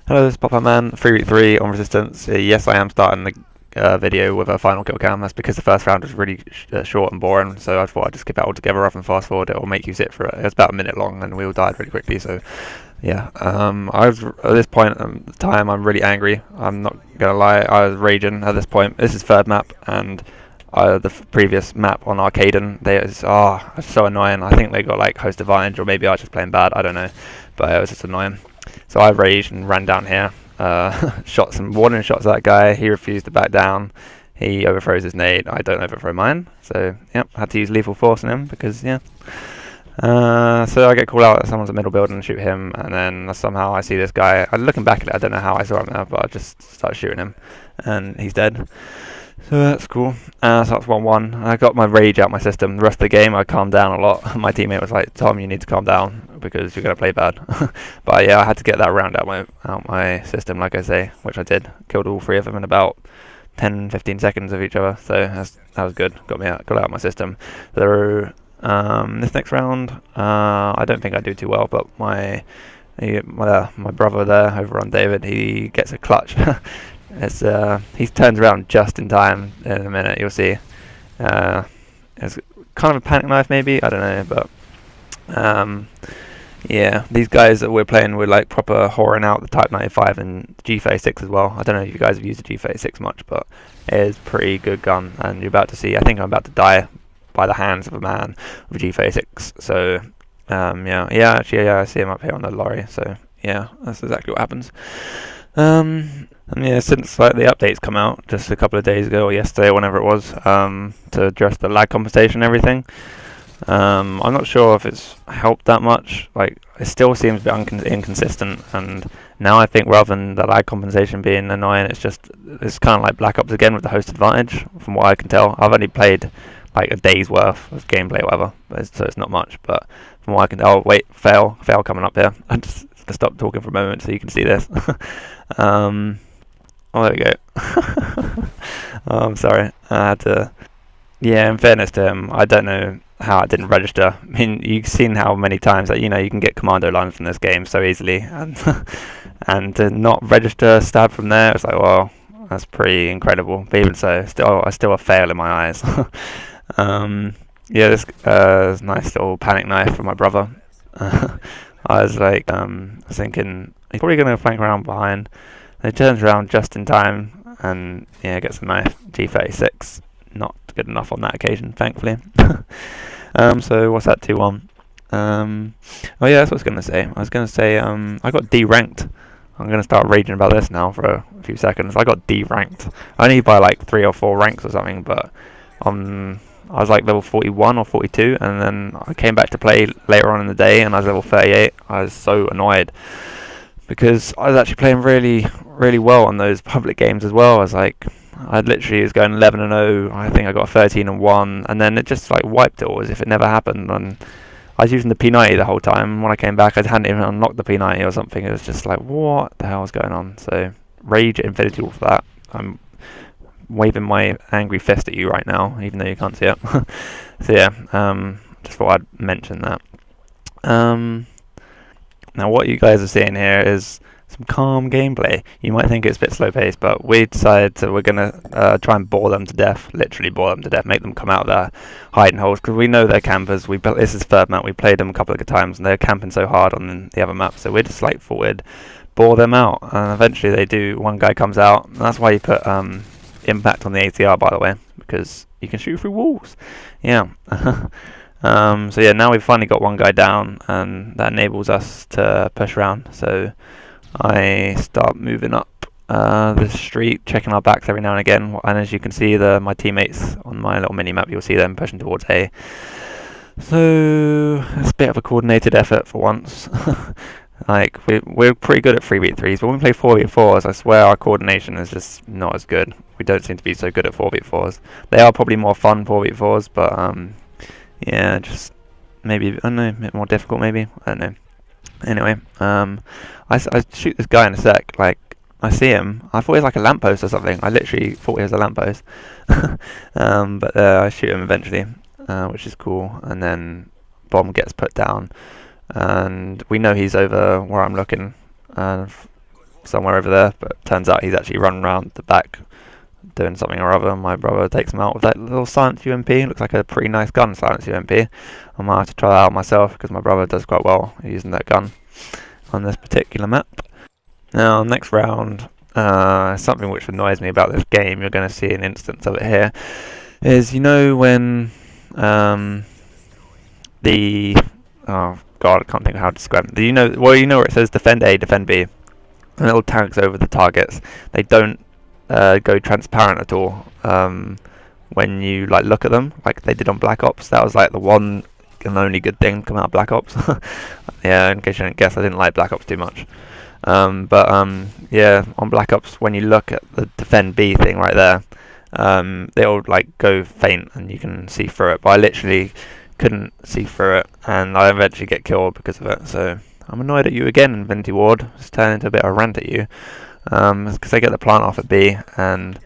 Hello, this is Pop Man 3v3 on Resistance. Yes, I am starting the video with a final kill cam. That's because the first round was really short and boring, so I thought I'd just skip it altogether rather than fast forward it or make you sit for it. It was about a minute long and we all died really quickly, so yeah. I was, at this point in time, I'm really angry. I'm not gonna lie, I was raging at this point. This is third map, and the previous map on Arcaden, it's so annoying. I think they got like host advantage, or maybe I was just playing bad, I don't know, but it was just annoying. So I raged and ran down here, shot some warning shots at that guy. He refused to back down. He overthrows his nade. I don't overthrow mine. So, yep, had to use lethal force on him because, yeah. So I get called out that someone's in the middle building and shoot him, and then somehow I see this guy. I'm looking back at it, I don't know how I saw him there, but I just started shooting him, and he's dead. So that's cool. So that's 1-1. I got my rage out my system. The rest of the game I calmed down a lot. My teammate was like, Tom, you need to calm down because you're going to play bad. But yeah, I had to get that round out my system, like I say, which I did. Killed all three of them in about 10-15 seconds of each other. So that was good. Got out of my system. So this next round, I don't think I do too well, but my brother there over on David, he gets a clutch. He turns around just in time in a minute, you'll see. It's kind of a panic knife maybe, I don't know, but yeah, these guys that we're playing were like proper whoring out the Type 95 and G36 as well. I don't know if you guys have used the G36 much, but it is a pretty good gun, and you're about to see, I think I'm about to die by the hands of a man with a G36, so yeah, I see him up here on the lorry, so yeah, that's exactly what happens. And yeah, since like the updates come out just a couple of days ago or yesterday, or whenever it was, to address the lag compensation and everything, I'm not sure if it's helped that much. Like, it still seems a bit inconsistent, and now I think rather than the lag compensation being annoying, it's kind of like Black Ops again with the host advantage, from what I can tell. I've only played like a day's worth of gameplay or whatever, so it's not much, but from what I can tell, wait, fail coming up here. I just stop talking for a moment so you can see this. Oh, there we go. Oh, I'm sorry. I had to. Yeah, in fairness to him, I don't know how it didn't register. I mean, you've seen how many times that you can get commando lines from this game so easily, and and to not register stab from there, it's like, well, that's pretty incredible. But even so, I still a fail in my eyes. Yeah, this nice little panic knife from my brother. I was like, thinking he's probably going to flank around behind. He turns around just in time and yeah, gets a knife. G36, not good enough on that occasion, thankfully. So what's that, 2-1? Oh yeah, that's what I was going to say. I was going to say I got D-ranked. I'm going to start raging about this now for a few seconds. I got D-ranked. Only by like 3 or 4 ranks or something, but I was like level 41 or 42, and then I came back to play later on in the day and I was level 38. I was so annoyed because I was actually playing really, really well on those public games as well. I literally was going 11-0. I think I got 13-1, and then it just like wiped it all as if it never happened. And I was using the P90 the whole time. When I came back, I hadn't even unlocked the P90 or something. It was just like, what the hell is going on? So rage at infinity for that. I'm waving my angry fist at you right now, even though you can't see it. So yeah, just thought I'd mention that. Now what you guys are seeing here is some calm gameplay. You might think it's a bit slow paced, but we decided we're going to try and bore them to death, literally bore them to death, make them come out of their hiding holes, because we know they're campers. This is third map, we played them a couple of times and they're camping so hard on the other map, so we're just like thought we'd bore them out, and eventually they do. One guy comes out, and that's why you put impact on the ATR, by the way, because you can shoot through walls. Yeah. So yeah, now we've finally got one guy down, and that enables us to push around. So I start moving up the street, checking our backs every now and again, and as you can see, my teammates on my little mini map, you'll see them pushing towards A. So it's a bit of a coordinated effort for once. Like, we're pretty good at 3v3s, but when we play 4v4s, I swear our coordination is just not as good. We don't seem to be so good at 4v4s. They are probably more fun 4v4s, but yeah, just maybe, I don't know, a bit more difficult maybe, I don't know. Anyway, I shoot this guy in a sec, like, I see him, I thought he was like a lamppost or something. I literally thought he was a lamppost. But I shoot him eventually, which is cool, and then bomb gets put down, and we know he's over where I'm looking, somewhere over there, but turns out he's actually running around the back doing something or other. My brother takes him out with that little Silence UMP. Looks like a pretty nice gun, Silence UMP. I might have to try that out myself because my brother does quite well using that gun on this particular map. Now, next round, something which annoys me about this game, you're going to see an instance of it here, is, you know, when oh god, I can't think of how to describe it. You know where it says defend A, defend B, and little tags over the targets. They don't go transparent at all when you like look at them, like they did on Black Ops. That was like the one and only good thing to come out of Black Ops. Yeah, in case you didn't guess, I didn't like Black Ops too much. Yeah, on Black Ops, when you look at the defend B thing right there, they'll like go faint and you can see through it. But I literally couldn't see through it, and I eventually get killed because of it. So I'm annoyed at you again, Infinity Ward. It's turned into a bit of a rant at you, because I get the plant off at B, and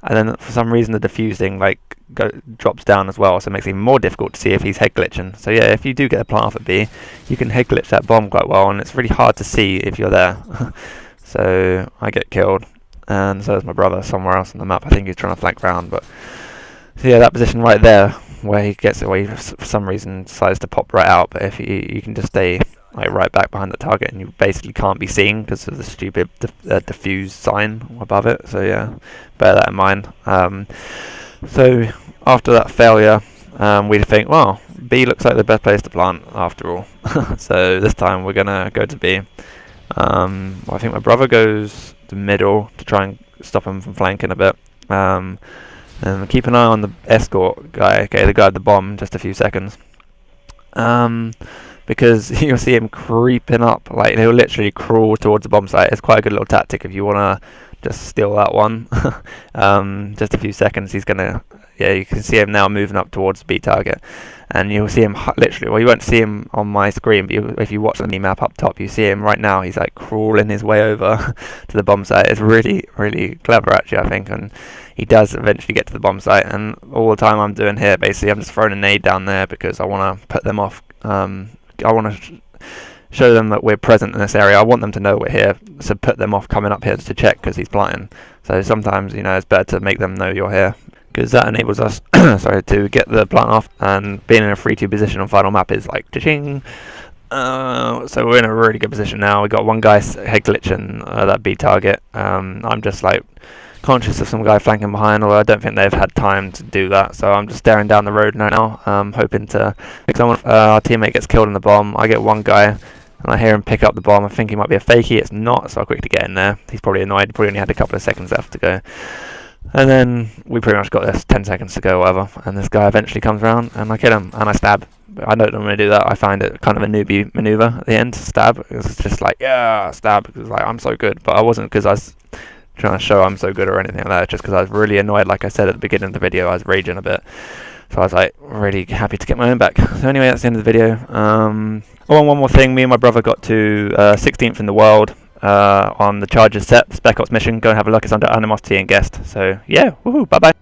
then for some reason the diffusing like drops down as well, so it makes it even more difficult to see if he's head glitching. So yeah, if you do get a plant off at B, you can head glitch that bomb quite well, and it's really hard to see if you're there. So I get killed, and so is my brother somewhere else on the map. I think he's trying to flank round, but so yeah, that position right there where he gets it, where he for some reason decides to pop right out, but if you can just stay like right back behind the target, and you basically can't be seen because of the stupid diffuse sign above it. So yeah, bear that in mind. So after that failure, we think, well, B looks like the best place to plant after all. So this time we're gonna go to B. I think my brother goes to middle to try and stop him from flanking a bit. And keep an eye on the escort guy, okay, the guy with the bomb, just a few seconds. Because you'll see him creeping up, like he'll literally crawl towards the bomb site. It's quite a good little tactic if you want to just steal that one. Just a few seconds, he's gonna, yeah, you can see him now moving up towards the B target, and you'll see him literally, well, you won't see him on my screen, but if you watch the map up top, you see him right now. He's like crawling his way over to the bomb site. It's really, really clever actually, I think, and he does eventually get to the bomb site. And all the time I'm doing here, basically, I'm just throwing a nade down there because I want to put them off. I want to show them that we're present in this area. I want them to know we're here, so put them off coming up here to check because he's planting. So sometimes, you know, it's better to make them know you're here, because that enables us sorry, to get the plant off, and being in a 3-2 position on final map is like cha-ching. So we're in a really good position now. We got one guy head glitching that B target. I'm just like conscious of some guy flanking behind, although I don't think they've had time to do that, so I'm just staring down the road now, hoping to pick someone. Our teammate gets killed in the bomb. I get one guy and I hear him pick up the bomb. I think he might be a fakie. It's not, so I quickly get in there. He's probably annoyed. He probably only had a couple of seconds left to go, and then we pretty much got this 10 seconds to go, whatever, and this guy eventually comes around and I kill him and I stab. I don't normally do that. I find it kind of a newbie maneuver at the end to stab. It's just like, yeah, stab, because like I'm so good, but I wasn't because I was trying to show I'm so good or anything like that. Just because I was really annoyed, like I said at the beginning of the video, I was raging a bit, so I was like really happy to get my own back. So anyway, that's the end of the video. Oh, and one more thing, me and my brother got to 16th in the world on the Chargers set, Spec Ops mission. Go and have a look, it's under Animosity and Guest. So yeah, woohoo, bye bye.